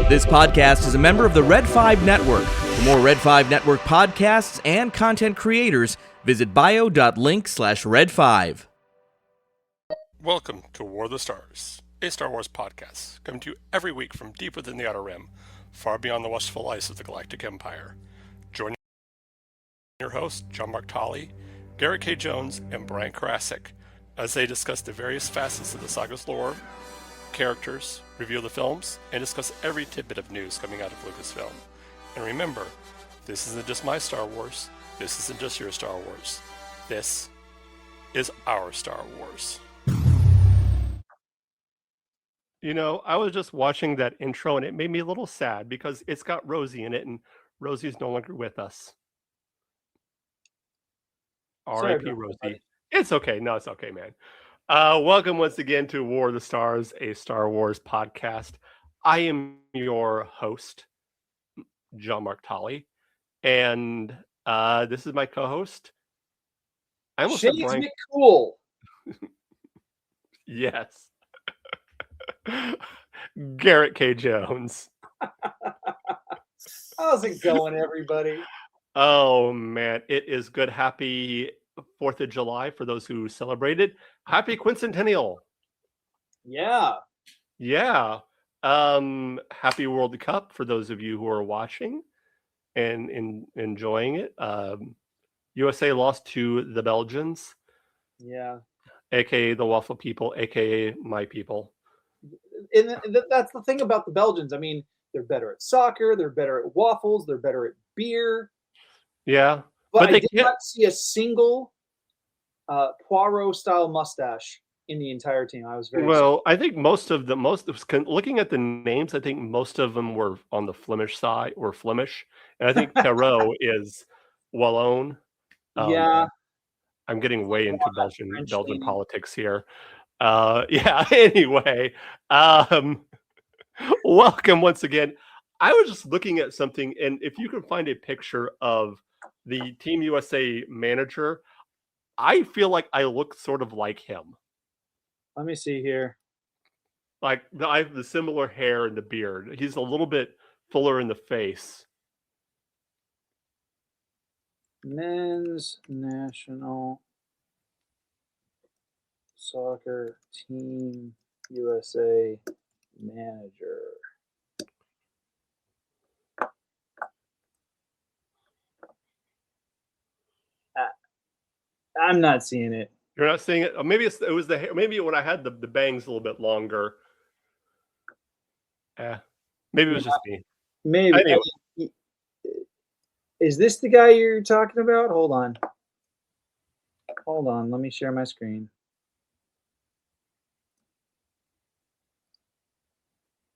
This podcast is a member of the Red 5 Network. For more Red 5 Network podcasts and content creators, visit bio.link/red5. Welcome to War of the Stars, a Star Wars podcast, coming to you every week from deep within the Outer Rim, far beyond the westful ice of the Galactic Empire. Joining your hosts, John Mark Tolly, Garett K. Jones, and Brian Karasik, as they discuss the various facets of the saga's lore, characters, review the films, and discuss every tidbit of news coming out of Lucasfilm. And remember, this isn't just my Star Wars, this isn't just your Star Wars, this is our Star Wars. You know, I was just watching that intro and it made me a little sad because it's got Rosie in it and Rosie's no longer with us. R.I.P. Rosie. It's okay. No, it's okay, man. Welcome once again to War of the Stars, a Star Wars podcast. I am your host, John Mark Tolly, and this is my co-host. I almost said Brian. McCool. Yes. Garett K. Jones. How's it going, everybody? Oh, man. It is good. Happy 4th of July for those who celebrated. Happy Quincentennial. Yeah. Yeah. Happy World Cup for those of you who are watching and enjoying it. USA lost to the Belgians. Yeah. AKA the Waffle people, AKA my people. And that's the thing about the Belgians. I mean, they're better at soccer. They're better at waffles. They're better at beer. Yeah. But I did not see a single Poirot-style mustache in the entire team. I was very I think looking at the names, I think most of them were on the Flemish side or Flemish. And I think Perot is Wallon. Yeah. I'm getting way into Belgian politics here. Yeah, anyway. Welcome once again. I was just looking at something, and if you can find a picture of the Team USA manager, I feel like I look sort of like him. Let me see here. Like I have the similar hair and the beard. He's a little bit fuller in the face. Men's National Soccer Team USA manager. I'm not seeing it. You're not seeing it? Maybe it was the hair. Maybe when I had the bangs a little bit longer. Maybe it was just me. Maybe. Anyway. Is this the guy you're talking about? Hold on. Let me share my screen.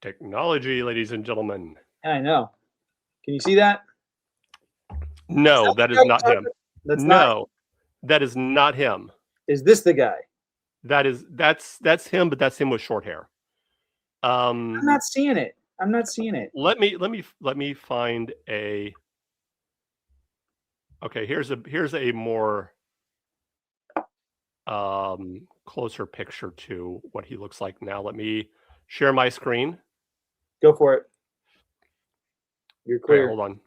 Technology, ladies and gentlemen. I know. Can you see that? No, that is not him. That is not him. Is this the guy? That's him, but that's him with short hair. I'm not seeing it. Let me find a. Okay, here's a more closer picture to what he looks like now. Let me share my screen. Go for it. You're clear. Okay, hold on.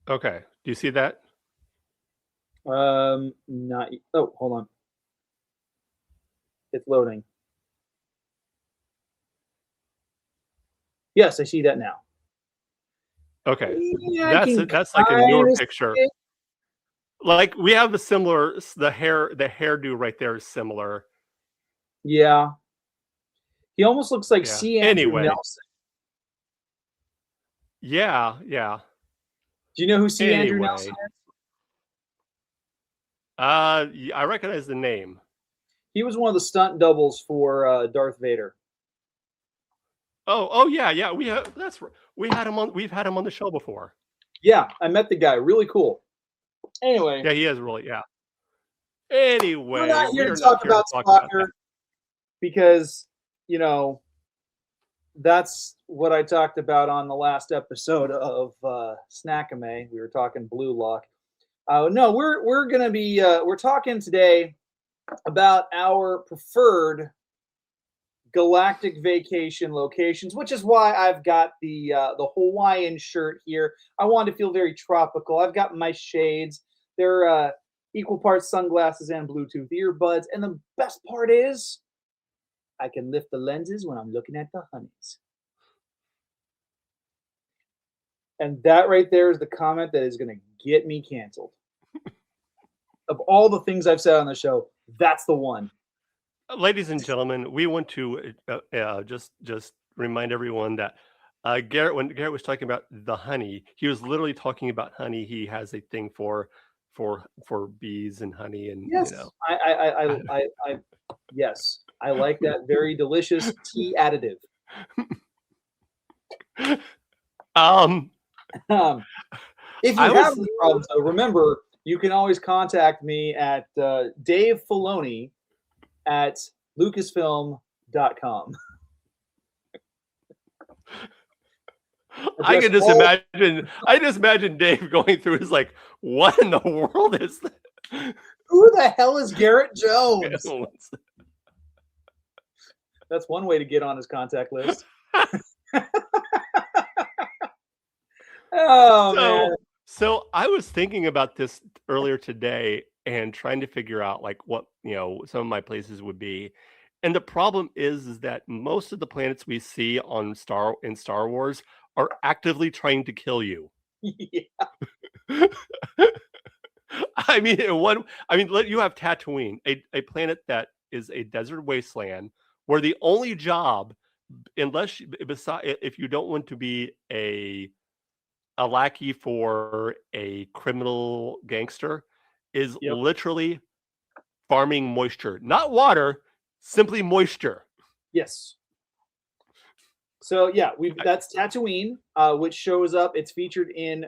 Okay, do you see that? Not. Oh, hold on. It's loading. Yes, I see that now. Okay, Yeah, that's like a newer picture. Like we have the hairdo right there is similar. Yeah. He almost looks like C. Andrew Nelson. Yeah. Do you know who C. Andrew Nelson is? I recognize the name. He was one of the stunt doubles for Darth Vader. Oh yeah. We've had him on the show before. Yeah, I met the guy. Really cool. Anyway. Yeah, he is really, yeah. Anyway. We're not here to talk about soccer because, you know, that's what I talked about on the last episode of Snackame. We were talking Blue Lock. No, we're gonna be we're talking today about our preferred galactic vacation locations, which is why I've got the Hawaiian shirt here. I want to feel very tropical. I've got my shades. They're equal parts sunglasses and Bluetooth earbuds. And the best part is I can lift the lenses when I'm looking at the honeys. And that right there is the comment that is going to get me canceled. Of all the things I've said on the show, that's the one. Ladies and gentlemen, we want to just remind everyone that Garett, when Garett was talking about the honey, he was literally talking about honey. He has a thing for bees and honey, and yes, I yes, I like that very delicious tea additive. If you have any problems, though, remember you can always contact me at Dave Filoni at lucasfilm.com. I just imagine Dave going through his like, what in the world is that? Who the hell is Garett Jones? That's one way to get on his contact list. Man. So I was thinking about this earlier today and trying to figure out like what, some of my places would be. And the problem is that most of the planets we see in Star Wars are actively trying to kill you. Yeah. I mean, you have Tatooine, a planet that is a desert wasteland where the only job, if you don't want to be a lackey for a criminal gangster, is literally farming moisture, not water, simply moisture. Yes. So yeah, that's Tatooine, which shows up. It's featured in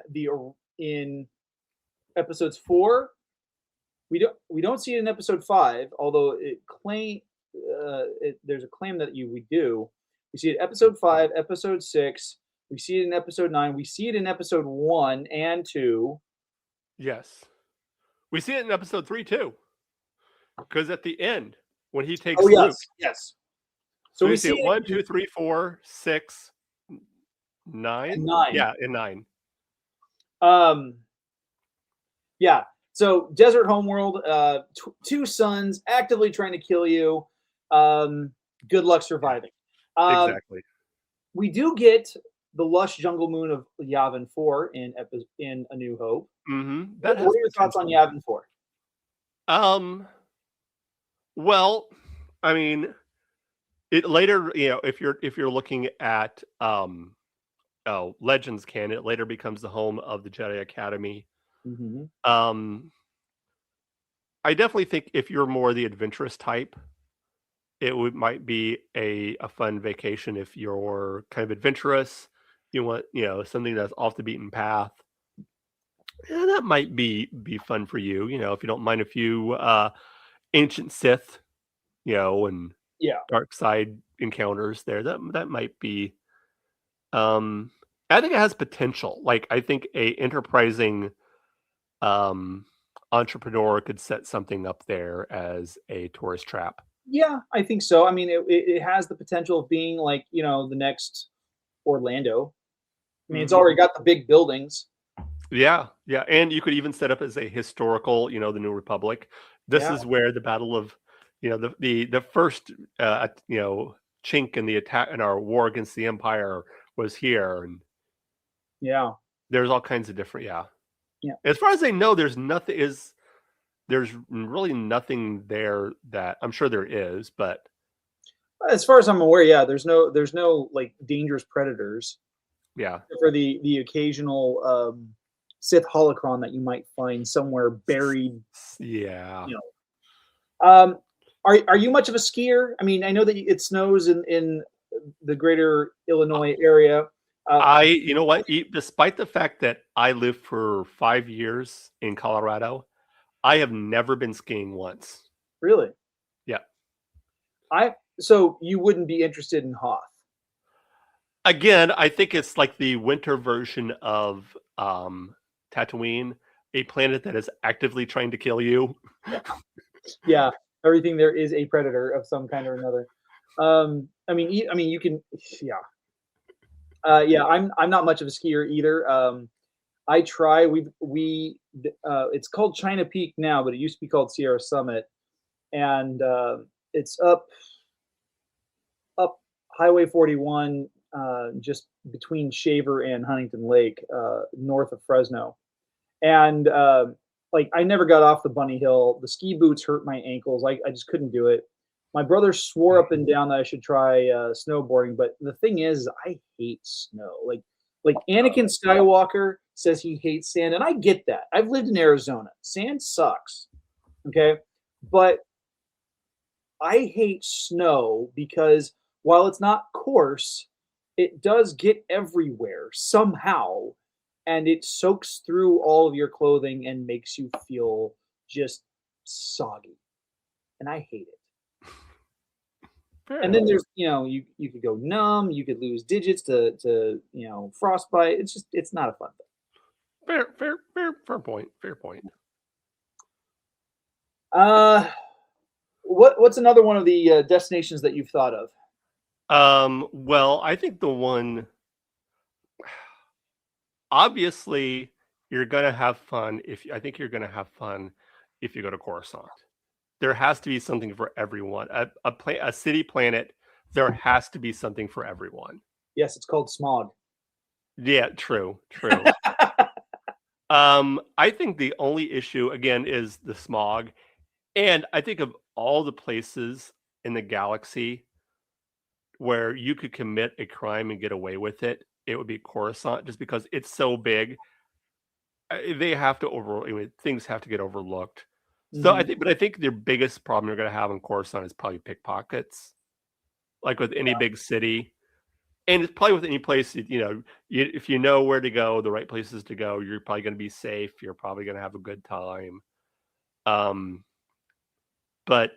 episodes 4. We don't see it in episode 5, although there's a claim that we do. We see it in episode 5, episode 6. We see it in episode 9. We see it in episode 1 and 2. Yes. We see it in episode 3 too. Because at the end, when he takes Luke. Yes. So we see it 1, 2, 3, 4, 6, 9. And 9. Yeah, in 9. Yeah. So desert homeworld, 2 suns actively trying to kill you. Good luck surviving. Exactly. We do get the lush jungle moon of Yavin 4 in A New Hope. Mm-hmm. What are your thoughts on Yavin 4? Well, I mean, it later, if you're looking at Legends canon, it later becomes the home of the Jedi Academy. Mm-hmm. I definitely think if you're more the adventurous type, it might be a fun vacation. If you're kind of adventurous, you want something that's off the beaten path. Yeah, that might be fun for you. If you don't mind a few ancient Sith, and dark side encounters there. That might be. I think it has potential. Like I think a enterprising entrepreneur could set something up there as a tourist trap. Yeah, I think so. I mean, it has the potential of being like the next Orlando. I mean, it's already got the big buildings. Yeah, and you could even set up as a historical, the New Republic. This is where the battle of, the first, chink in the attack in our war against the Empire was here, and there's all kinds of different, As far as I know, there's really nothing there that I'm sure there is, but as far as I'm aware, there's no like dangerous predators. Yeah, for the occasional Sith holocron that you might find somewhere buried. Yeah. Are you much of a skier? I mean, I know that it snows in the greater Illinois area. You know what? Despite the fact that I lived for 5 years in Colorado, I have never been skiing once. Really? Yeah. So you wouldn't be interested in Hoth? Again, I think it's like the winter version of Tatooine, a planet that is actively trying to kill you. Yeah, everything there is a predator of some kind or another. I mean, you can, yeah, yeah. I'm not much of a skier either. I try. It's called China Peak now, but it used to be called Sierra Summit, and it's up Highway 41, just between Shaver and Huntington Lake, north of Fresno. And like I never got off the bunny hill. The ski boots hurt my ankles. I just couldn't do it. My brother swore up and down that I should try snowboarding, but the thing is, I hate snow. Like Anakin Skywalker says he hates sand, and I get that. I've lived in Arizona. Sand sucks. Okay, but I hate snow because while it's not coarse, it does get everywhere somehow, and it soaks through all of your clothing and makes you feel just soggy. And I hate it. And then there's, you could go numb, you could lose digits to frostbite. It's not a fun thing. Fair point. Fair point. What's another one of the destinations that you've thought of? Well, I think the one, obviously, you're gonna have fun I think you're gonna have fun if you go to Coruscant. There has to be something for everyone. A city planet, there has to be something for everyone. Yes, it's called smog. Yeah, true. I think the only issue again is the smog, and I think of all the places in the galaxy where you could commit a crime and get away with it, it would be Coruscant, just because it's so big. They have to things have to get overlooked. So I think their biggest problem you're going to have in Coruscant is probably pickpockets, like with any big city, and it's probably with any place. If you know where to go, the right places to go, you're probably going to be safe. You're probably going to have a good time. But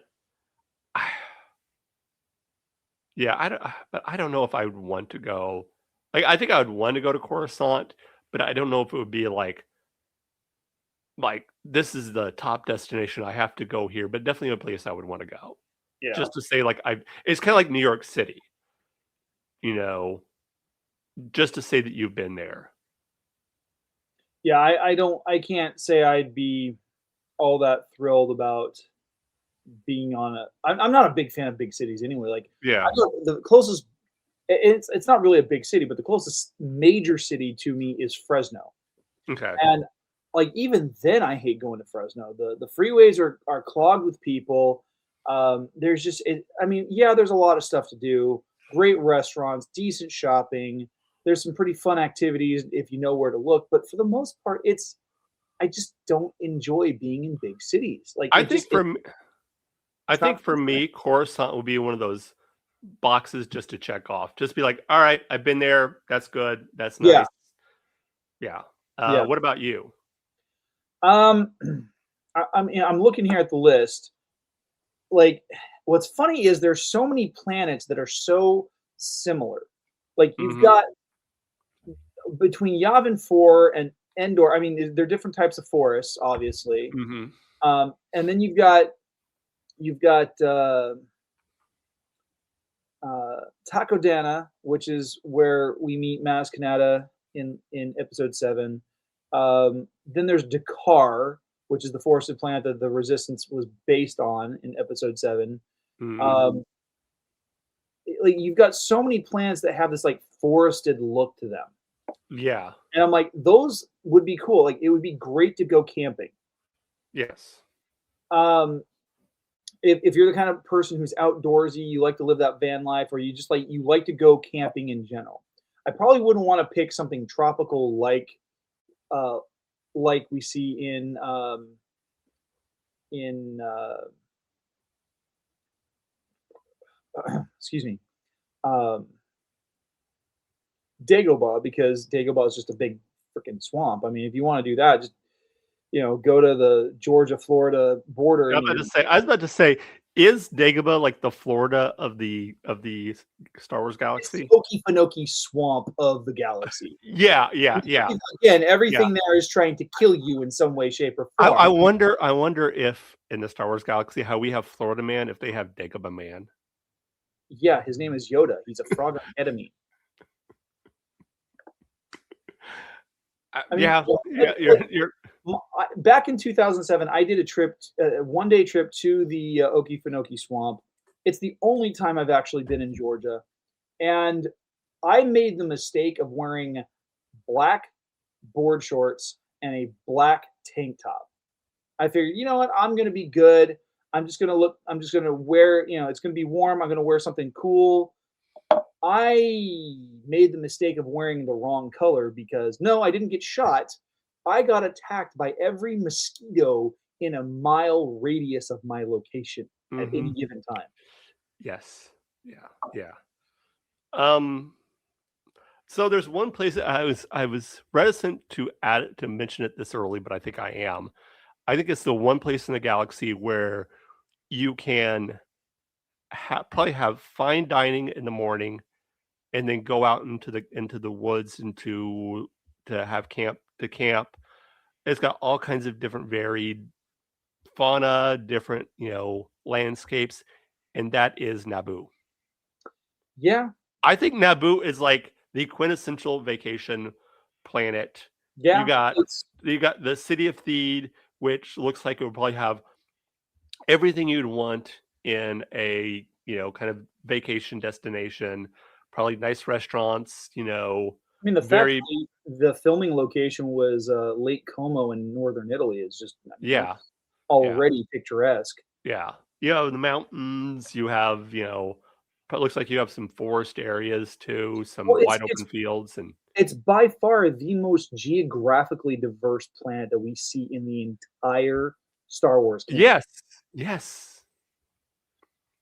yeah, I don't know if I would want to go. Like, I think I would want to go to Coruscant, but I don't know if it would be like this is the top destination. I have to go here, but definitely a place I would want to go. Yeah. Just to say, it's kind of like New York City, just to say that you've been there. Yeah, I can't say I'd be all that thrilled about being on I'm not a big fan of big cities anyway. Like, Yeah. the closest, it's not really a big city, but the closest major city to me is Fresno. Okay. And like, even then I hate going to Fresno. The freeways are clogged with people. There's just there's a lot of stuff to do. Great restaurants, decent shopping. There's some pretty fun activities if you know where to look, but for the most part, I just don't enjoy being in big cities. Like, I think for me, Coruscant will be one of those boxes just to check off. Just be like, all right, I've been there. That's good. That's nice. Yeah. What about you? I'm looking here at the list. Like, what's funny is there's so many planets that are so similar. Like, you've got between Yavin 4 and Endor. I mean, they're different types of forests, obviously. And then you've got Takodana, which is where we meet Maz Kanata in episode 7. Then there's Dakar, which is the forested planet that the Resistance was based on in episode 7. Like, you've got so many planets that have this like forested look to them. Yeah. And I'm like, those would be cool. Like, it would be great to go camping. Yes. If you're the kind of person who's outdoorsy, you like to live that van life, or you like to go camping in general. I probably wouldn't want to pick something tropical like we see in excuse me, Dagobah, because Dagobah is just a big freaking swamp. I mean, if you want to do that, just go to the Georgia-Florida border. I was about to say, Is Dagobah like the Florida of the Star Wars It's galaxy? the Okefenokee swamp of the galaxy. Yeah. Again, everything there is trying to kill you in some way, shape, or form. I wonder if in the Star Wars galaxy how we have Florida Man, if they have Dagobah Man. Yeah, his name is Yoda. He's a frog on ketamine. I mean, You're back in 2007, I did a trip, one-day trip to the Okefenokee Swamp. It's the only time I've actually been in Georgia, and I made the mistake of wearing black board shorts and a black tank top. I figured, you know what, I'm gonna be good. I'm just gonna wear, it's gonna be warm. I'm gonna wear something cool. I made the mistake of wearing the wrong color because no, I didn't get shot. I got attacked by every mosquito in a mile radius of my location at any given time. Yes. Yeah. So there's one place that I was reticent to mention it this early, but I think I am. I think it's the one place in the galaxy where you can probably have fine dining in the morning, and then go out into the woods and to have camp. It's got all kinds of different varied fauna, different landscapes, and that is Naboo. Yeah, I think Naboo is like the quintessential vacation planet. yeah. You got the city of Theed, which looks like it would probably have everything you'd want in a kind of vacation destination. Probably nice restaurants. I mean, the fact that the filming location was Lake Como in northern Italy is just already picturesque. Yeah, you have the mountains. You have it looks like you have some forest areas too, some wide open fields, and it's by far the most geographically diverse planet that we see in the entire Star Wars canon. Yes.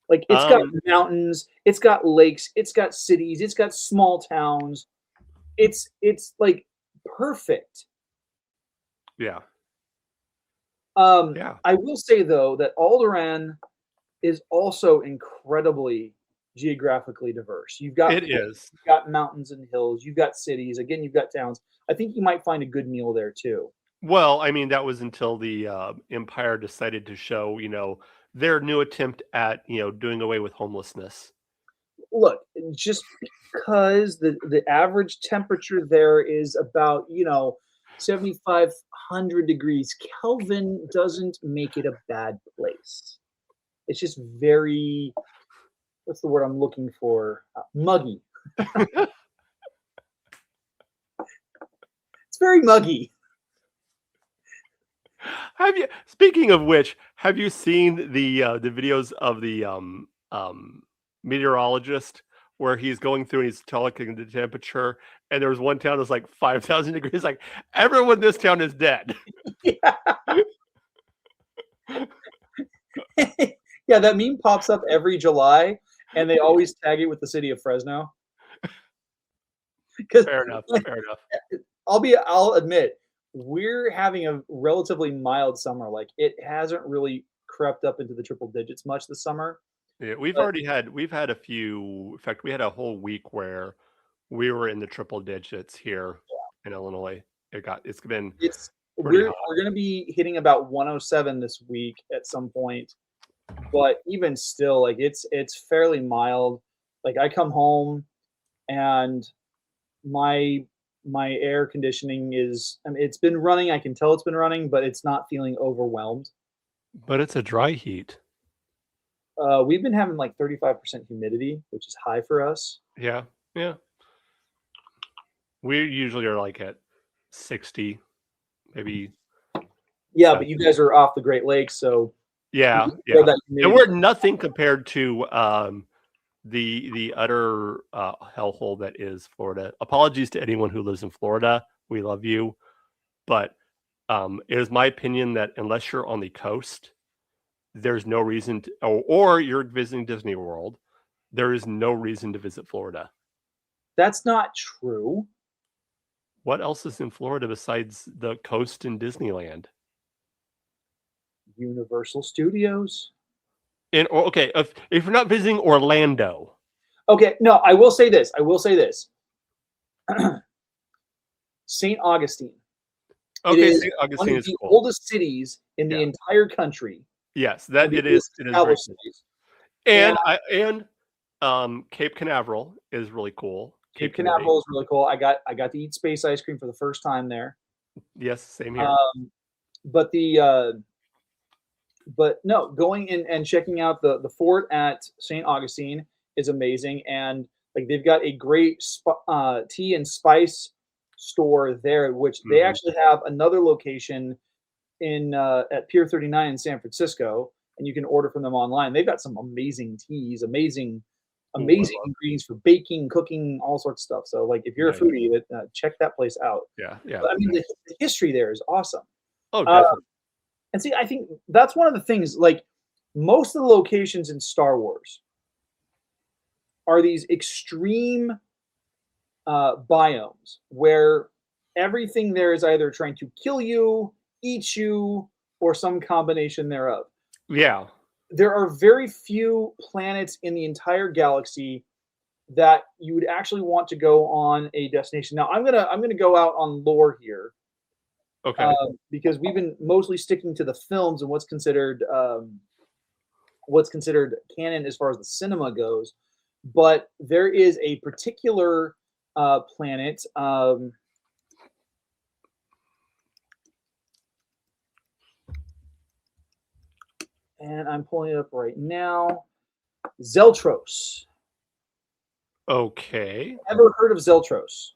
Like, it's got mountains, it's got lakes, it's got cities, it's got small towns. It's like perfect. Yeah. I will say though that Alderaan is also incredibly geographically diverse. You've got mountains and hills, you've got cities, again, you've got towns. I think you might find a good meal there too. Well, I mean, that was until the Empire decided to show, their new attempt at, doing away with homelessness. Look, just because the average temperature there is about, 7,500 degrees Kelvin doesn't make it a bad place. It's just very, what's the word I'm looking for? Muggy. It's very muggy. Speaking of which, have you seen the videos of the meteorologist where he's going through and he's telling the temperature, and there was one town that's like 5,000 degrees? Like, everyone in this town is dead. Yeah. Yeah, that meme pops up every July, and they always tag it with the city of Fresno. Fair enough. I'll admit, we're having a relatively mild summer. Like, it hasn't really crept up into the triple digits much this summer. Yeah, we've had a few. In fact, we had a whole week where we were in the triple digits here in Illinois. We're going to be hitting about 107 this week at some point, but even still, like, it's fairly mild. Like, I come home and my air conditioning is, it's been running. I can tell it's been running, but it's not feeling overwhelmed. But it's a dry heat. We've been having like 35% humidity, which is high for us. Yeah. We usually are like at 60, maybe. Yeah, but you guys are off the Great Lakes, so yeah. And we're nothing compared to the utter hellhole that is Florida. Apologies to anyone who lives in Florida. We love you, but it is my opinion that unless you're on the coast, there's no reason to, or you're visiting Disney World, there is no reason to visit Florida. That's not true. What else is in Florida besides the coast and Disneyland? Universal Studios. Okay, if you're not visiting Orlando, Okay, no, I will say this. St. Augustine. It okay, is St. one Augustine of is the cool. oldest cities in the Yeah. entire country. Yes, that The it is. oldest It is very established cool. cities. And Cape Canaveral is really cool. Cape Kennedy. Canaveral is really cool. I got to eat space ice cream for the first time there. Yes, same here. But no, going in and checking out the fort at St. Augustine is amazing, and like they've got a great tea and spice store there, which they actually have another location in at Pier 39 in San Francisco, and you can order from them online. They've got some amazing teas, amazing ingredients for baking, cooking, all sorts of stuff. So like if you're a foodie, check that place out. Yeah. But, I mean, the history there is awesome. Oh, definitely. And see, I think that's one of the things, like most of the locations in Star Wars are these extreme biomes where everything there is either trying to kill you, eat you, or some combination thereof. Yeah. There are very few planets in the entire galaxy that you would actually want to go on a destination. Now, I'm gonna go out on lore here. Okay. Because we've been mostly sticking to the films and what's considered canon as far as the cinema goes. But there is a particular planet. And I'm pulling it up right now. Zeltros. Okay. Ever heard of Zeltros?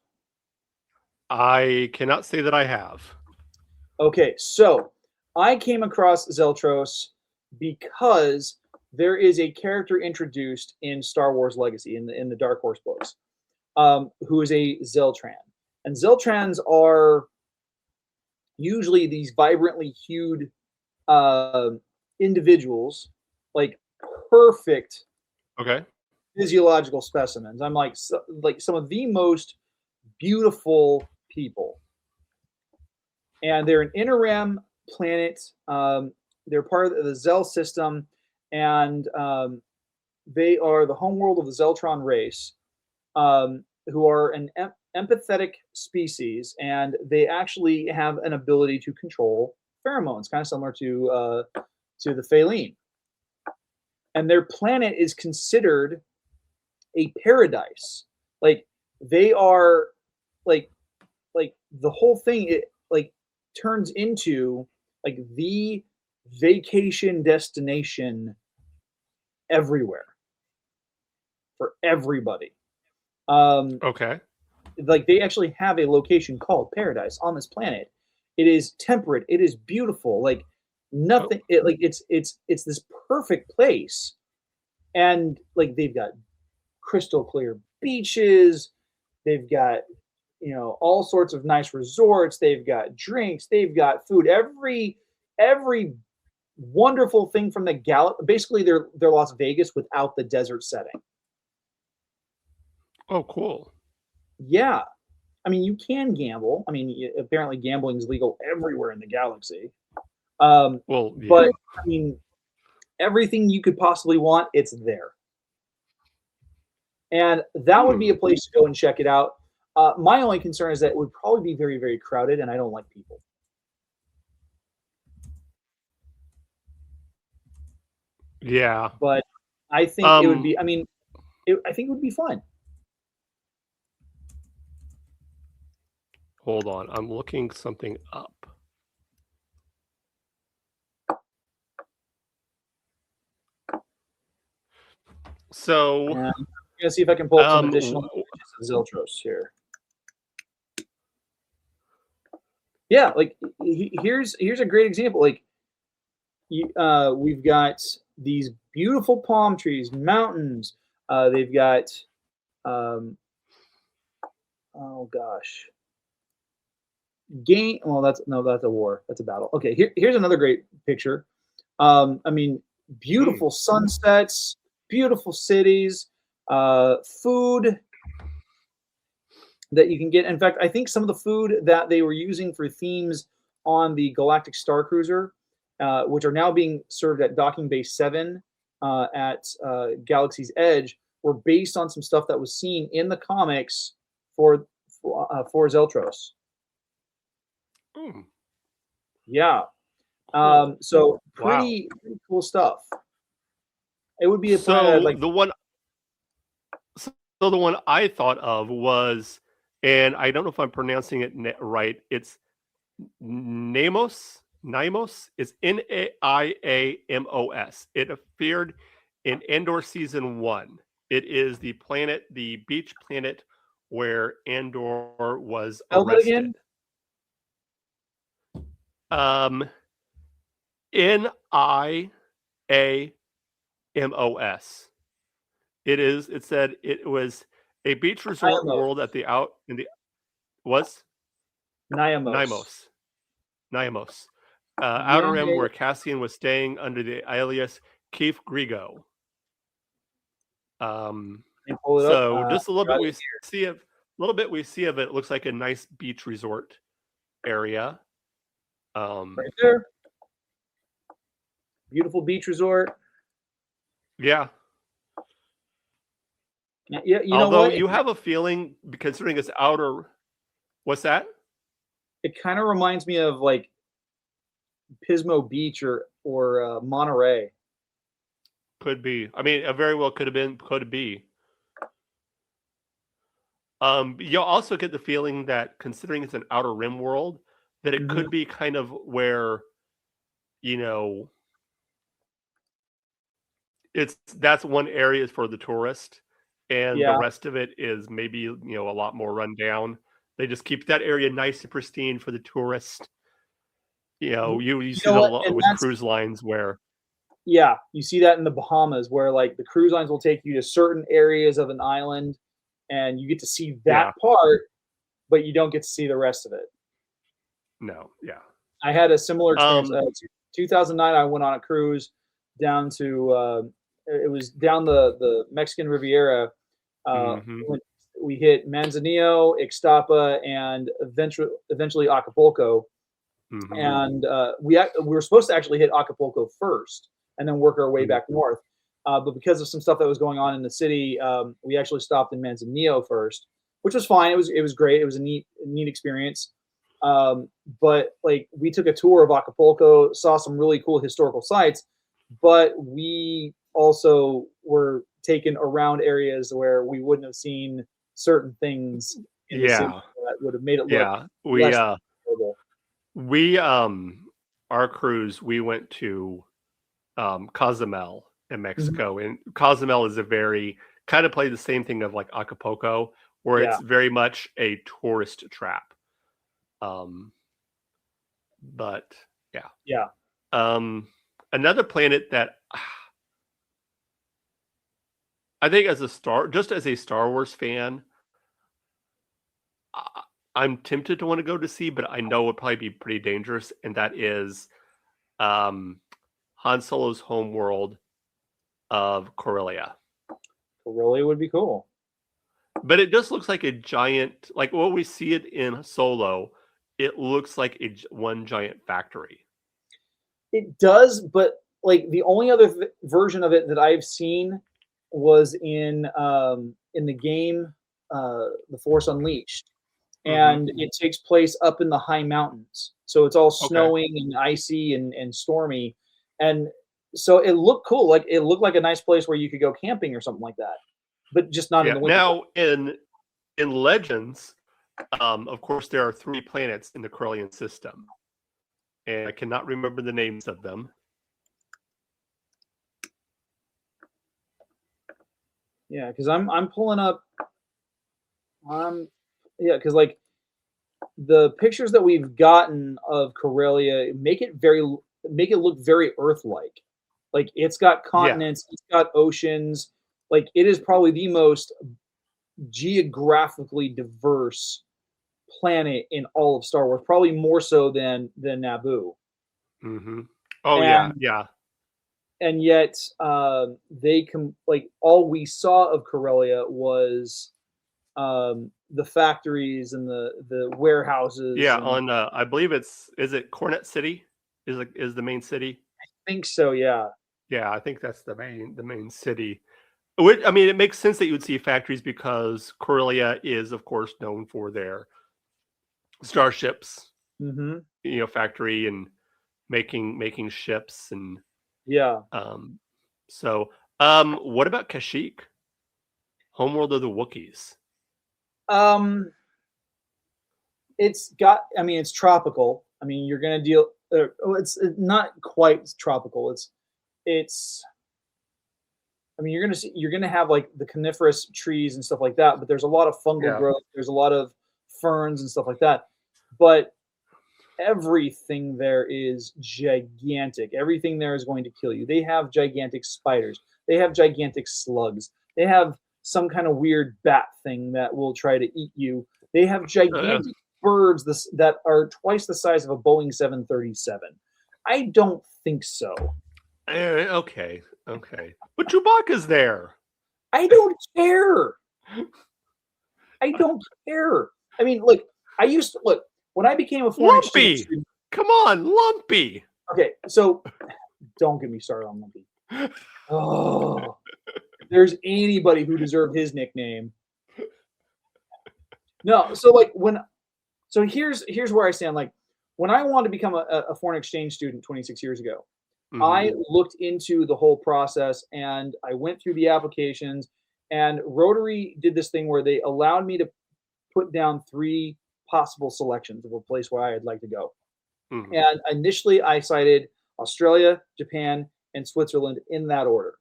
I cannot say that I have. Okay, so I came across Zeltros because there is a character introduced in Star Wars Legacy in the Dark Horse books, who is a Zeltran, and Zeltrans are usually these vibrantly hued individuals, like perfect physiological specimens. I'm like some of the most beautiful people. And they're an Interim planet. They're part of the Zell system, and they are the homeworld of the Zeltron race, who are an empathetic species, and they actually have an ability to control pheromones, kind of similar to the Phaline. And their planet is considered a paradise. Like they are, like the whole thing. Turns into like the vacation destination everywhere for everybody. Okay. Like they actually have a location called Paradise on this planet. It is temperate. It is beautiful. Like nothing. It's this perfect place, and like they've got crystal clear beaches. They've got all sorts of nice resorts. They've got drinks. They've got food. Every wonderful thing from the galaxy. Basically, they're Las Vegas without the desert setting. Oh, cool. Yeah, I mean, you can gamble. I mean, apparently gambling is legal everywhere in the galaxy. Well, yeah. But I mean, everything you could possibly want, it's there. And that would be a place to go and check it out. My only concern is that it would probably be very, very crowded, and I don't like people. Yeah. But I think it would be, I think it would be fun. Hold on. I'm looking something up. So I'm gonna see if I can pull up some additional images of Zeltros here. Yeah, like here's a great example. Like we've got these beautiful palm trees, mountains. They've got oh gosh, game. Well, that's a war. That's a battle. Okay, here's another great picture. I mean, beautiful sunsets, beautiful cities, food that you can get. In fact, I think some of the food that they were using for themes on the Galactic Star Cruiser, which are now being served at Docking Bay 7 at Galaxy's Edge were based on some stuff that was seen in the comics for Zeltros. Yeah. So pretty cool stuff. It would be a planet like the one I thought of was, and I don't know if I'm pronouncing it right. It's Naimos. It's Naiamos. It appeared in Endor season 1. It is the beach planet where Endor was arrested. Naiamos. It said it was a beach resort world at the Naimos. Outer Rim, where Cassian was staying under the alias Keith Grigo. Just a little bit we see of it. It looks like a nice beach resort area. Right there. Beautiful beach resort. Yeah. Yeah, Although you have a feeling, considering it's outer, what's that? It kind of reminds me of like Pismo Beach or Monterey. Could be. I mean, it very well could be. You'll also get the feeling that, considering it's an Outer Rim world, that it could be kind of where, that's one area for the tourist, and the rest of it is maybe a lot more run down. They just keep that area nice and pristine for the tourist. You see that a lot with cruise lines where. Yeah, you see that in the Bahamas, where like the cruise lines will take you to certain areas of an island, and you get to see that part, but you don't get to see the rest of it. No, yeah. I had a similar experience. 2009, I went on a cruise down to it was down the Mexican Riviera. We hit Manzanillo, Ixtapa, and eventually Acapulco. And we were supposed to actually hit Acapulco first and then work our way back north. But because of some stuff that was going on in the city, we actually stopped in Manzanillo first, which was fine. It was great. It was a neat experience. But like, we took a tour of Acapulco, saw some really cool historical sites, but we also were taken around areas where we wouldn't have seen certain things in the city that would have made it look less terrible. Our cruise, we went to Cozumel in Mexico, and Cozumel is a very kind of play the same thing of like Acapulco, where it's very much a tourist trap. But another planet that I think as a Star Wars fan, I'm tempted to want to go to see, but I know it would probably be pretty dangerous, and that is Han Solo's home world of Corellia. Corellia would be cool. But it just looks like a giant, like what we see it in Solo, it looks like one giant factory. It does, but like the only other version of it that I've seen was in the game The Force Unleashed. And it takes place up in the high mountains. So it's all snowing and icy and stormy. And so it looked cool. Like it looked like a nice place where you could go camping or something like that. But just not in the winter. Now in Legends, of course there are 3 planets in the Corellian system. And I cannot remember the names of them. Yeah, because I'm pulling up because like the pictures that we've gotten of Corellia make it look very Earth-like. Like it's got continents, it's got oceans. Like it is probably the most geographically diverse planet in all of Star Wars, probably more so than Naboo. And yet like all we saw of Corellia was the factories and the warehouses. I believe is it Cornet City is the main city? I think so, yeah. Yeah, I think that's the main city. Which, I mean, it makes sense that you would see factories because Corellia is, of course, known for their starships, Mm-hmm. factory and making ships and Yeah. so what about Kashyyyk, homeworld of the Wookiees? It's tropical. I mean, you're going to deal. It's not quite tropical. It's. I mean, you're gonna have like the coniferous trees and stuff like that, but there's a lot of fungal growth. There's a lot of ferns and stuff like that, but everything there is gigantic. Everything there is going to kill you. They have gigantic spiders. They have gigantic slugs. They have some kind of weird bat thing that will try to eat you. They have gigantic birds that are twice the size of a Boeing 737. I don't think so. Okay. But Chewbacca's there. I don't care. I don't care. I mean, look, when I became a foreign exchange student. Come on, Lumpy. Okay, so don't get me started on Lumpy. Oh, if there's anybody who deserved his nickname. No, so here's where I stand. Like, when I wanted to become a foreign exchange student 26 years ago, I looked into the whole process and I went through the applications, and Rotary did this thing where they allowed me to put down 3 possible selections of a place where I'd like to go. And initially I cited Australia, Japan, and Switzerland in that order.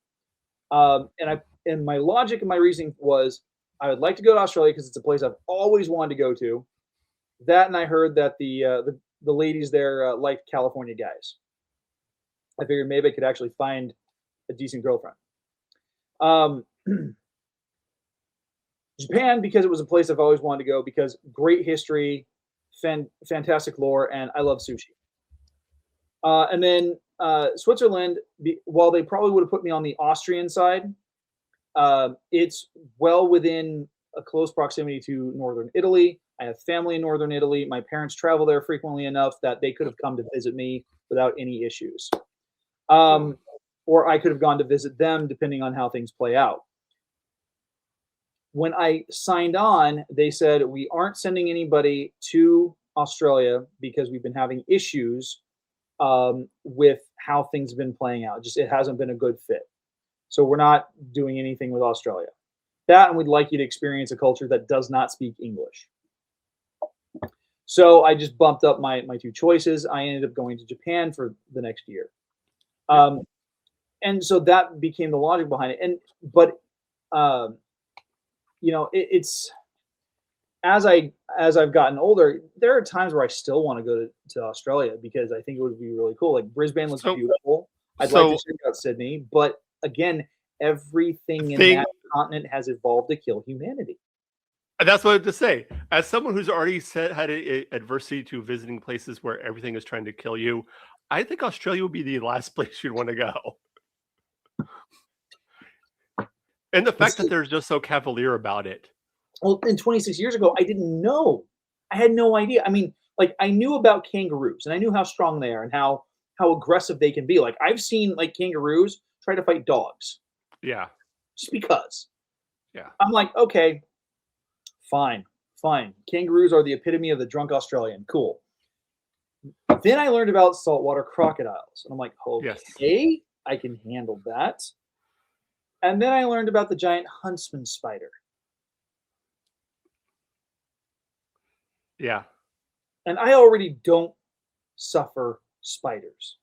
And my logic and my reasoning was I would like to go to Australia because it's a place I've always wanted to go to. That, and I heard that the ladies there liked California guys. I figured maybe I could actually find a decent girlfriend. Japan, because it was a place I've always wanted to go, because great history, fantastic lore, and I love sushi. And then Switzerland, while they probably would have put me on the Austrian side, it's well within a close proximity to northern Italy. I have family in northern Italy. My parents travel there frequently enough that they could have come to visit me without any issues. Or I could have gone to visit them depending on how things play out. When I signed on, they said, we aren't sending anybody to Australia because we've been having issues with how things have been playing out. It hasn't been a good fit. So we're not doing anything with Australia. That, and we'd like you to experience a culture that does not speak English. So I just bumped up my 2 choices. I ended up going to Japan for the next year. And so that became the logic behind it. But it's as I've gotten older, there are times where I still want to go to Australia because I think it would be really cool. Like Brisbane looks beautiful. I'd like to check out Sydney, but again, everything in that continent has evolved to kill humanity. That's what I have to say. As someone who's already had adversity to visiting places where everything is trying to kill you, I think Australia would be the last place you'd want to go. And the fact that they're just so cavalier about it. Well, 26 years ago, I didn't know. I had no idea. I mean, like, I knew about kangaroos, and I knew how strong they are and how aggressive they can be. Like, I've seen, like, kangaroos try to fight dogs. Yeah. Just because. Yeah. I'm like, okay, fine. Kangaroos are the epitome of the drunk Australian. Cool. Then I learned about saltwater crocodiles. And I'm like, okay, yes. I can handle that. And then I learned about the giant huntsman spider. Yeah. And I already don't suffer spiders.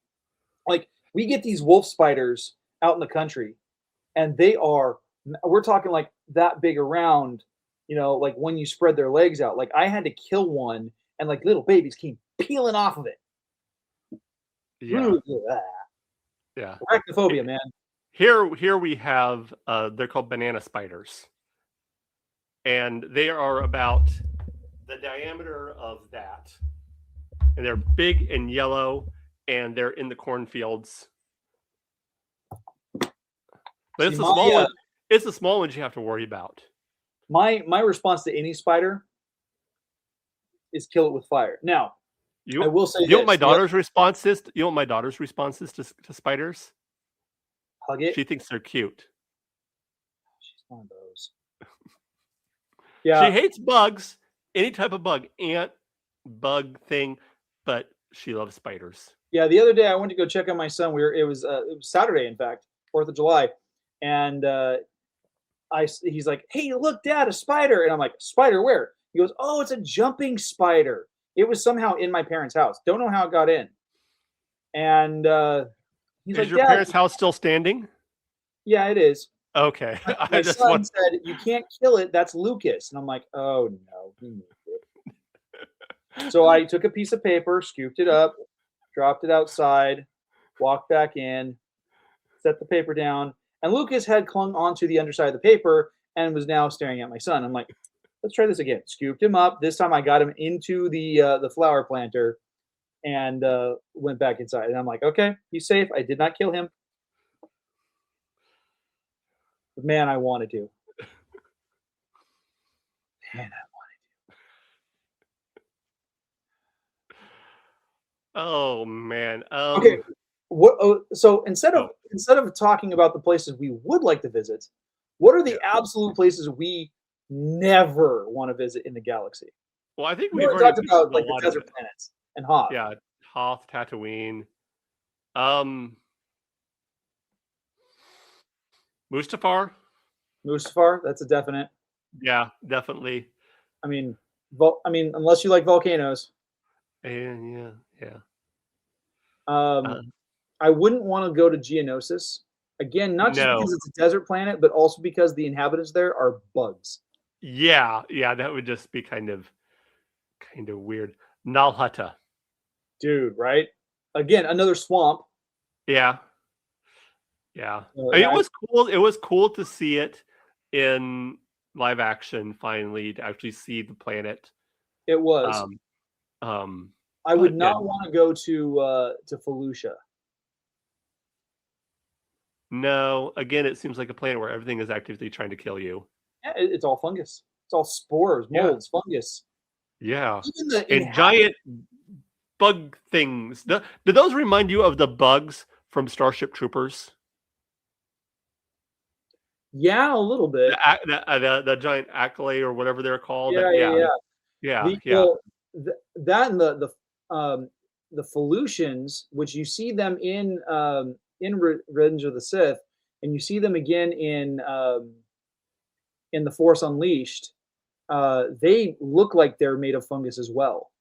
Like, we get these wolf spiders out in the country, and we're talking like that big around, like when you spread their legs out. Like, I had to kill one, and like little babies came peeling off of it. Yeah. Yeah. Arachnophobia, man. Here we have, they're called banana spiders. And they are about the diameter of that. And they're big and yellow, and they're in the cornfields. But it's the small ones you have to worry about. My response to any spider is kill it with fire. Now, I will say you know what my daughter's response is? You know what my daughter's response is to spiders? hug it. She thinks they're cute. She's one of those. She Yeah, hates bugs, any type of bug, ant, bug thing, but she loves spiders. yeah. The other day I went to go check on my son. It was Saturday, in fact, 4th of July, and he's like, "Hey, look, Dad, a spider!" And I'm like, "Spider where?" He goes, "Oh, it's a jumping spider. It was somehow in my parents' house. Don't know how it got in." And he's Is like, your "Dad, parents' house still standing? yeah, it is." Okay. My I just son want. said, "You can't kill it. That's Lucas." And I'm like, "Oh no, he moved it." So I took a piece of paper, scooped it up, dropped it outside, walked back in, set the paper down, and Lucas had clung onto the underside of the paper and was now staring at my son. I'm like, "Let's try this again." Scooped him up. This time I got him into the flower planter and went back inside. And I'm like, "Okay, he's safe. I did not kill him." But man, I wanted to. Man, Oh man. okay. So instead of Oh. talking about the places we would like to visit, what are the absolute places we never want to visit in the galaxy? Well, I think We we've already already talked about mentioned a like the lot of desert it. planets and Hoth. Yeah, Hoth, Tatooine, um, Mustafar. Mustafar, that's a definite. Yeah, definitely. I mean, unless you like volcanoes. And yeah. Um, Uh, I wouldn't want to go to Geonosis. Again, not just no. because it's a desert planet, but also because the inhabitants there are bugs. Yeah, that would just be kind of weird. Nalhutta. Dude, right? Again, another swamp. Yeah. I mean, it was cool. It was cool to see it in live action. Finally, to actually see the planet. It was. I would but, yeah. not want to go to Felucia. No, again, it seems like a planet where everything is actively trying to kill you. Yeah, it's all fungus. It's all spores, Yeah. molds, fungus. Yeah, Even the and giant bug things. Do those remind you of the bugs from Starship Troopers? Yeah, a little bit. The giant accolade or whatever they're called. Yeah. Yeah. Well, that and the Felucians, which you see them in Revenge of the Sith, and you see them again in The Force Unleashed. They look like they're made of fungus as well.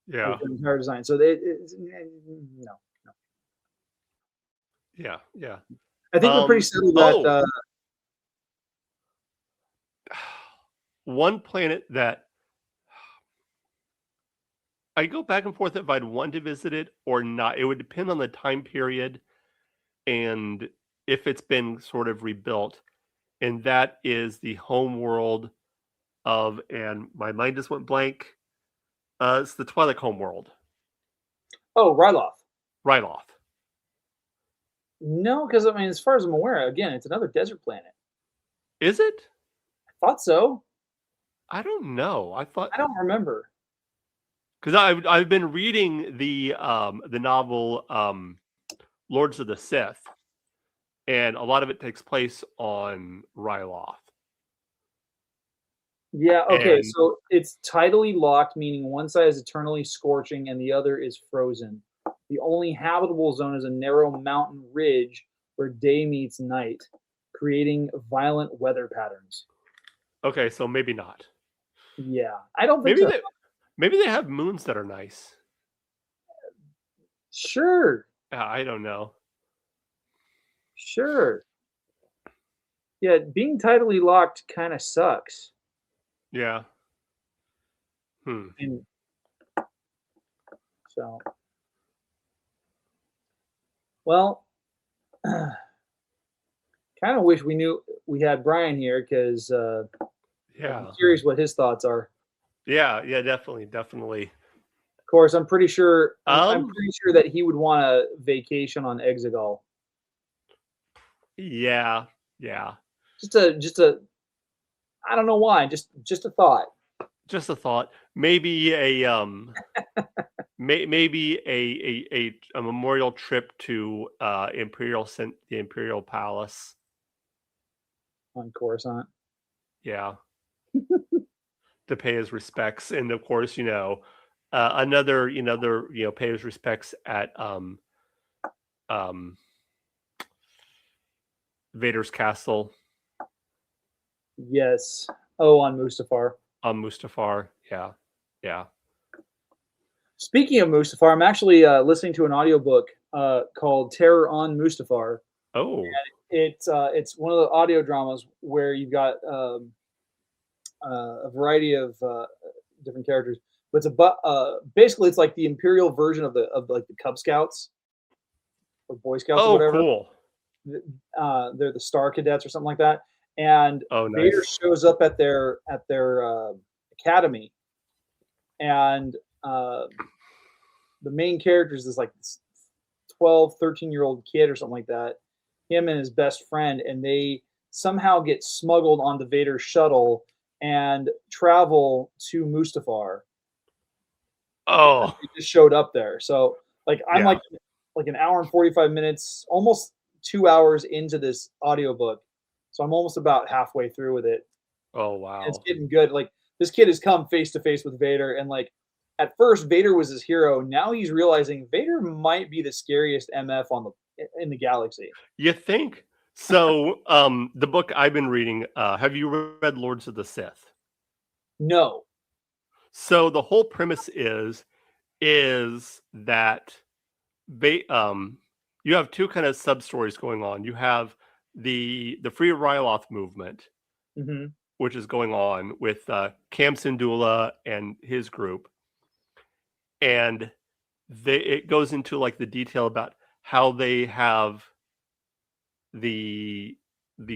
Yeah. With their entire design. So no. Yeah. I think we're pretty settled that. One planet that I go back and forth if I'd want to visit it or not. It would depend on the time period and if it's been sort of rebuilt. And that is the home world of, and my mind just went blank. It's the Twi'lek home world. Oh, Ryloth. No, because I mean, as far as I'm aware, again, it's another desert planet. Is it? I thought so. I don't know. I don't remember. Because I've been reading the novel Lords of the Sith, and a lot of it takes place on Ryloth. Yeah, okay, so it's tidally locked, meaning one side is eternally scorching and the other is frozen. The only habitable zone is a narrow mountain ridge where day meets night, creating violent weather patterns. Okay, so maybe not. Yeah, I don't think so. Maybe they have moons that are nice. Sure. I don't know. Sure. Yeah, being tidally locked kind of sucks. Yeah. And so, well, kind of wish we had Brian here because I'm curious what his thoughts are. Yeah, definitely. Of course, I'm pretty sure that he would want a vacation on Exegol. Yeah. Just a I don't know why, just a thought. Just a thought. Maybe a maybe a memorial trip to the Imperial Palace. On Coruscant. Yeah. To pay his respects, and of course, another pay his respects at Vader's castle. Yes. Oh, on Mustafar. On Mustafar. Yeah. Speaking of Mustafar, I'm actually listening to an audiobook called Terror on Mustafar. Oh. It's one of the audio dramas where you've got a variety of different characters, but basically it's like the Imperial version of like the Cub Scouts or Boy Scouts or whatever. Cool. They're the Star Cadets or something like that, and nice. Vader shows up at their academy, and the main character is this like 12, 13-year-old kid or something like that. Him and his best friend, and they somehow get smuggled onto Vader's shuttle and travel to Mustafar. Oh, they just showed up there. So like I'm like an hour and 45 minutes, almost 2 hours into this audiobook. So I'm almost about halfway through with it. Oh wow. And it's getting good. Like this kid has come face to face with Vader, and like at first Vader was his hero. Now he's realizing Vader might be the scariest MF in the galaxy. You think? So the book I've been reading, have you read Lords of the Sith? No. So the whole premise is that you have two kind of sub stories going on. You have the Free Ryloth movement, which is going on with Cam Syndulla and his group, and it goes into like the detail about how they have the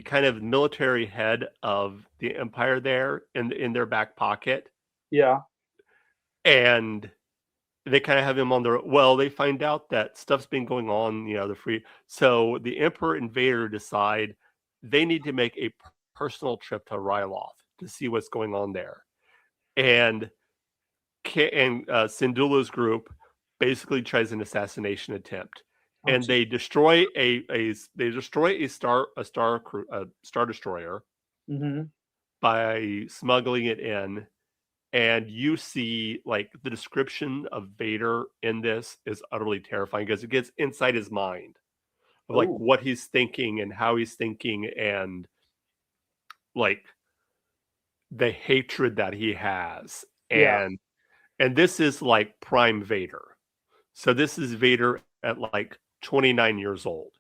kind of military head of the Empire there in their back pocket. Yeah. And they kind of have him on their, they find out that stuff's been going on, so the Emperor and Vader decide they need to make a personal trip to Ryloth to see what's going on there. And Syndulla's group basically tries an assassination attempt. And they destroy a star destroyer by smuggling it in. And you see, like, the description of Vader in this is utterly terrifying because it gets inside his mind of like what he's thinking and how he's thinking, and like the hatred that he has. And this is like prime Vader. So this is Vader at like 29 years old,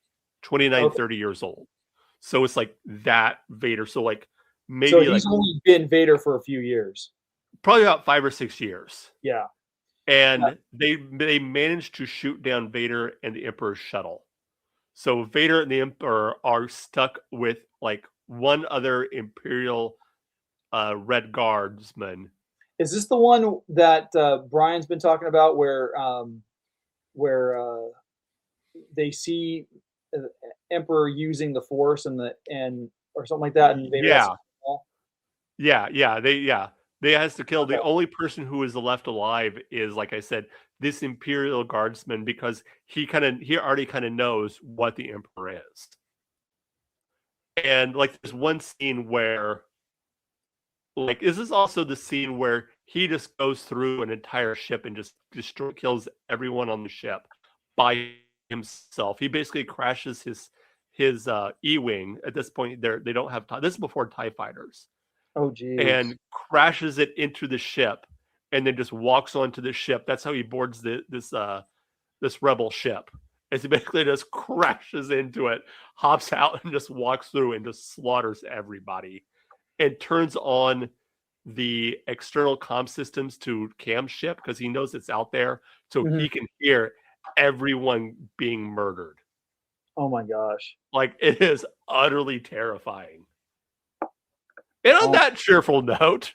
30 years old. So it's like that Vader. So like maybe so he's only been Vader for a few years. Probably about 5 or 6 years. Yeah. And they managed to shoot down Vader and the Emperor's shuttle. So Vader and the Emperor are stuck with like one other Imperial Red Guardsman. Is this the one that Brian's been talking about where they see Emperor using the Force and or something like that? And Vader They has to kill. The only person who is left alive is, like I said, this Imperial Guardsman, because he already kind of knows what the Emperor is. And like there's one scene where, like, is this also the scene where he just goes through an entire ship and just kills everyone on the ship by himself? He basically crashes his E-wing. At this point, they don't have this is before TIE fighters. Oh, geez. And crashes it into the ship, and then just walks onto the ship. That's how he boards this rebel ship. Is he basically just crashes into it, hops out, and just walks through and just slaughters everybody, and turns on the external comm systems to Cam's ship because he knows it's out there, so he can hear everyone being murdered. Oh my gosh! Like, it is utterly terrifying. And on that cheerful note,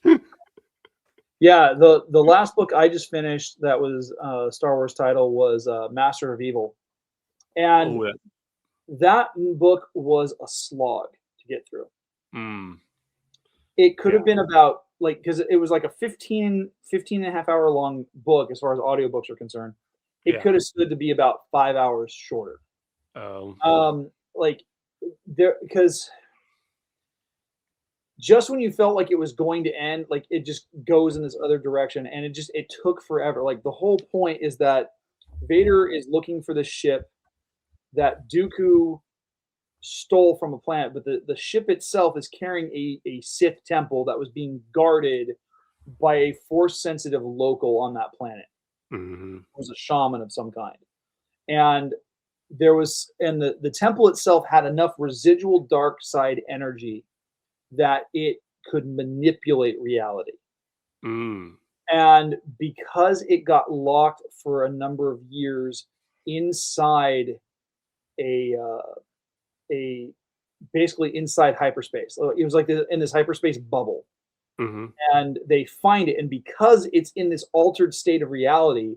yeah, the last book I just finished that was a Star Wars title was Master of Evil, and that book was a slog to get through. It could have been about like, because it was like a 15 and a half hour long book as far as audiobooks are concerned. It Yeah. could have stood to be about 5 hours shorter. Like there, because just when you felt like it was going to end, like it just goes in this other direction, and it took forever. Like the whole point is that Vader is looking for this ship that Dooku stole from a planet, but the ship itself is carrying a Sith temple that was being guarded by a force sensitive local on that planet. Mm-hmm. It was a shaman of some kind. And the temple itself had enough residual dark side energy that it could manipulate reality. Mm. And because it got locked for a number of years inside a basically inside hyperspace, it was like in this hyperspace bubble. Mm-hmm. And they find it, and because it's in this altered state of reality,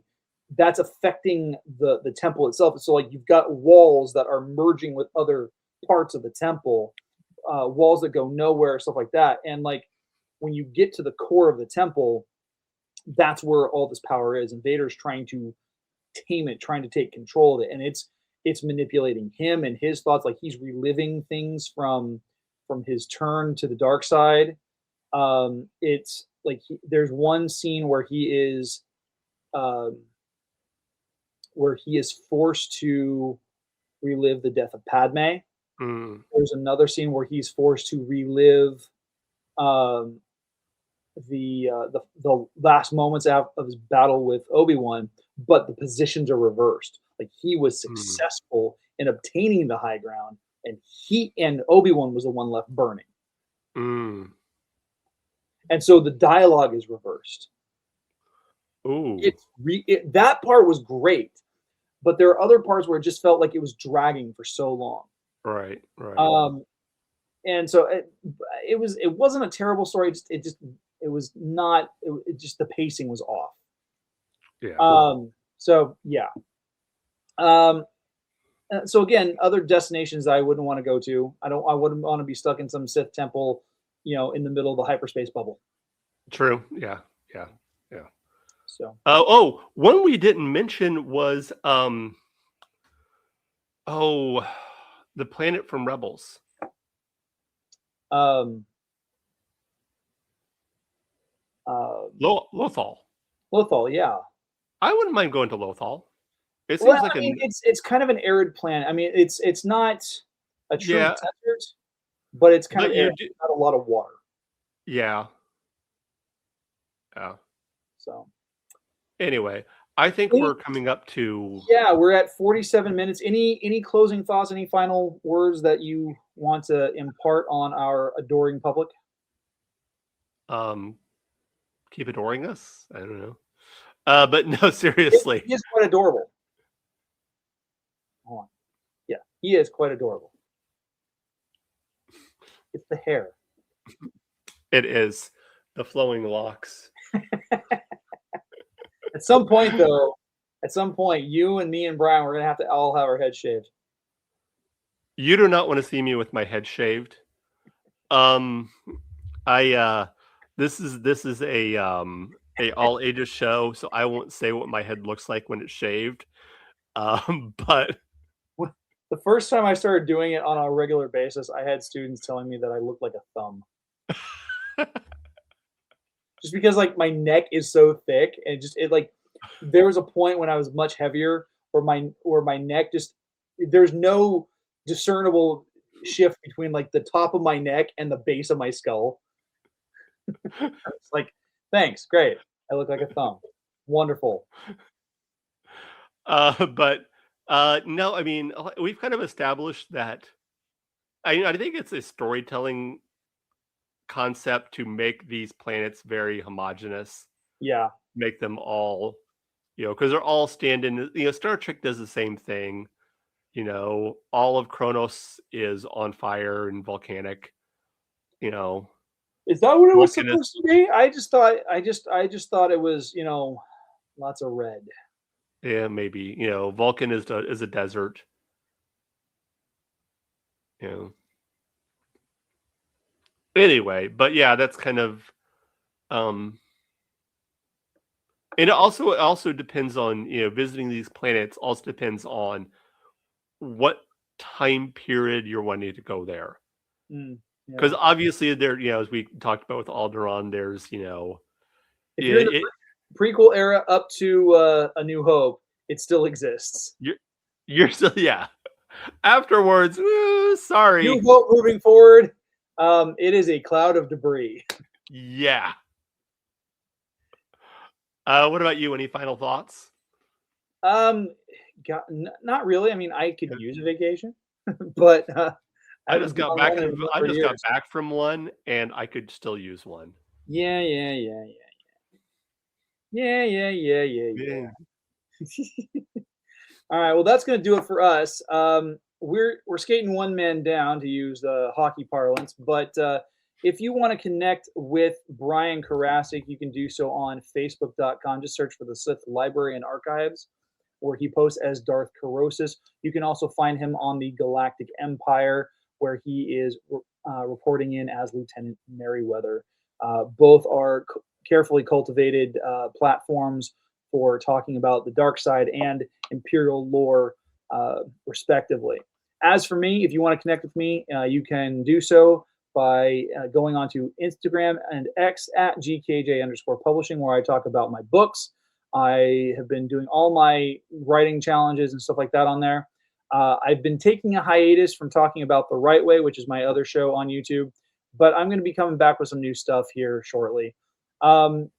that's affecting the temple itself. So like you've got walls that are merging with other parts of the temple, walls that go nowhere, stuff like that. And like when you get to the core of the temple, that's where all this power is, and Vader's trying to tame it, trying to take control of it, and it's manipulating him and his thoughts. Like he's reliving things from his turn to the dark side. It's like there's one scene where he is forced to relive the death of Padme. Mm. There's another scene where he's forced to relive the last moments of his battle with Obi-Wan, but the positions are reversed. Like he was successful in obtaining the high ground, and Obi-Wan was the one left burning. Mm. And so the dialogue is reversed. Ooh. That part was great, but there are other parts where it just felt like it was dragging for so long. Right. And so it wasn't a terrible story. It just the pacing was off. Yeah. So yeah. So again, other destinations I wouldn't want to go to. I wouldn't want to be stuck in some Sith temple, in the middle of the hyperspace bubble. True. Yeah. So. One we didn't mention was the planet from Rebels. Lothal. Lothal, yeah. I wouldn't mind going to Lothal. It seems Well, it's kind of an arid planet. I mean, it's not a true desert, but it's kind of arid. Not a lot of water. Yeah. So. Anyway, I think we're coming up to. Yeah, we're at 47 minutes. Any closing thoughts? Any final words that you want to impart on our adoring public? Keep adoring us. I don't know. But no, seriously, he is quite adorable. Hold on. Yeah, he is quite adorable. It's the hair. It is the flowing locks. At some point, you and me and Brian, we're gonna have to all have our heads shaved. You do not want to see me with my head shaved. This is a all ages show, so I won't say what my head looks like when it's shaved. But the first time I started doing it on a regular basis, I had students telling me that I looked like a thumb. Just because like my neck is so thick, and there was a point when I was much heavier where my neck just, there's no discernible shift between like the top of my neck and the base of my skull. It's like, thanks, great. I look like a thumb. Wonderful. But no, I mean, we've kind of established that. I think it's a storytelling concept to make these planets very homogenous. Yeah. Make them all, because they're all stand-in. Star Trek does the same thing. All of Kronos is on fire and volcanic. Is that what it was supposed to be? I just thought it was, lots of red. Yeah, maybe. Vulcan is a desert. Anyway, but yeah, that's kind of And it also depends on, visiting these planets also depends on what time period you're wanting to go there. Because obviously there, as we talked about with Alderaan, there's, if you're in the prequel era up to A New Hope, it still exists. You're still, Afterwards, sorry. New Hope moving forward, it is a cloud of debris. Yeah. What about you? Any final thoughts? Not really. I mean, I could use a vacation, but I just got back from one, and I could still use one. Yeah. All right. Well, that's going to do it for us. We're skating one man down, to use hockey parlance. But if you want to connect with Brian Karasik, you can do so on Facebook.com. Just search for the Sith Library and Archives, where he posts as Darth Carosis. You can also find him on the Galactic Empire, where he is reporting in as Lieutenant Merryweather. Both are carefully cultivated platforms for talking about the dark side and Imperial lore, respectively. As for me, if you want to connect with me, you can do so by going onto Instagram and X at GKJ_publishing, where I talk about my books. I have been doing all my writing challenges and stuff like that on there. I've been taking a hiatus from talking about The Right Way, which is my other show on YouTube, but I'm going to be coming back with some new stuff here shortly. You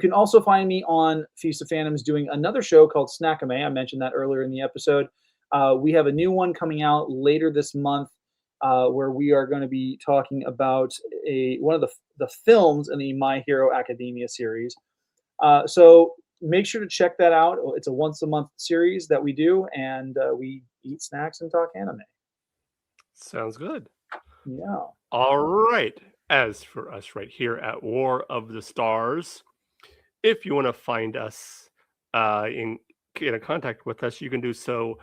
can also find me on Feast of Phantoms doing another show called Snackame. I mentioned that earlier in the episode. We have a new one coming out later this month, where we are going to be talking about one of the films in the My Hero Academia series. So make sure to check that out. It's a once-a-month series that we do, and we eat snacks and talk anime. Sounds good. Yeah. All right. As for us right here at War of the Stars, if you want to find us in contact with us, you can do so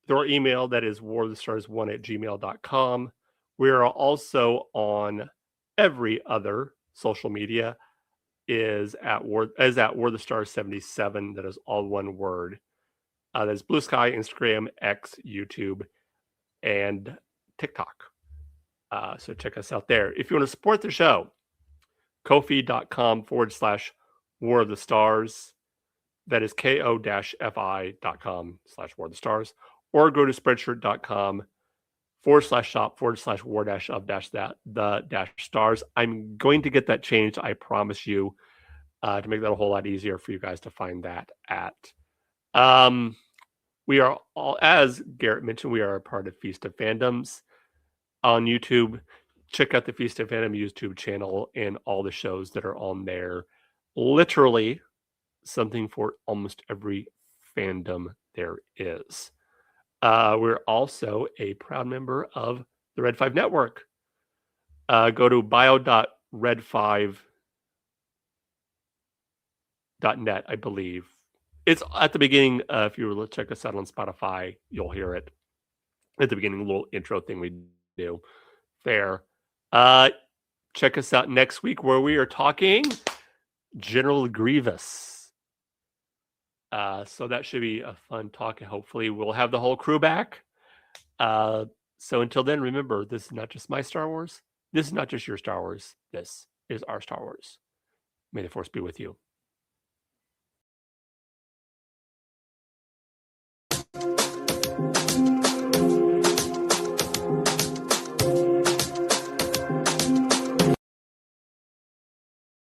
through our email. That is warofthestars1@gmail.com. We are also on every other social media. Is at War the Stars 77. That is all one word. That is Blue Sky, Instagram, X, YouTube, and TikTok. So check us out there. If you want to support the show, Ko-fi.com/War of the Stars. That is ko-fi.com/War of the Stars. Or go to spreadshirt.com/war-of-the-stars. I'm going to get that changed, I promise you, to make that a whole lot easier for you guys to find that at. We are all, as Garrett mentioned, we are a part of Feast of Fandoms on YouTube. Check out the Feast of Fandom YouTube channel and all the shows that are on there. Literally something for almost every fandom there is. We're also a proud member of the Red 5 Network. Go to bio.red5.net, I believe. It's at the beginning. If you were to check us out on Spotify, you'll hear it at the beginning, a little intro thing we do there. Check us out next week, where we are talking General Grievous. So that should be a fun talk, and hopefully we'll have the whole crew back. So until then, remember, this is not just my Star Wars. This is not just your Star Wars. This is our Star Wars. May the Force be with you.